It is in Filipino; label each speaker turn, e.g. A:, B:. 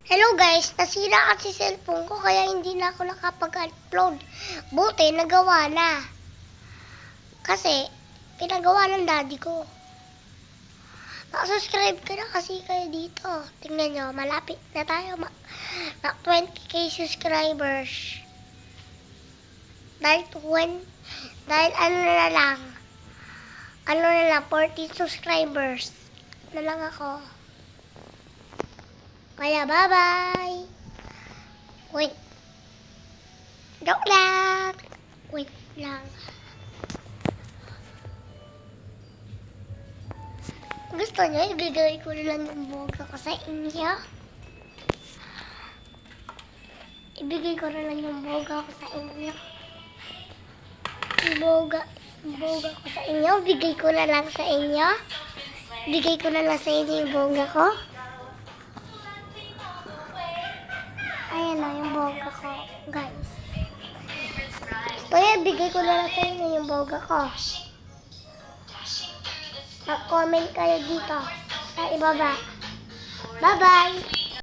A: Hello guys, nasira kasi cellphone ko kaya hindi na ako nakapag-upload. Buti nagawa na. Kasi pinagawa ng daddy ko. Nakasubscribe ka na kasi kayo dito. Tingnan nyo, malapit na tayo na 20k subscribers. Dahil ano na lang 14 subscribers na lang ako. Kaya bye-bye. Wait. Joke lang. Wait lang. Gusto niyo ibigay ko lang yung boga ko sa inyo? Ibigay ko na lang yung boga ko sa inyo. Boga ko sa inyo. Bigay ko na lang sa inyo. Bigay ko na lang sa inyo yung boga ko. Ayan na yung boga ko, guys. Kaya bigay ko na lang sa inyo yung boga ko. Mag-comment kayo dito sa ibaba. Bye-bye!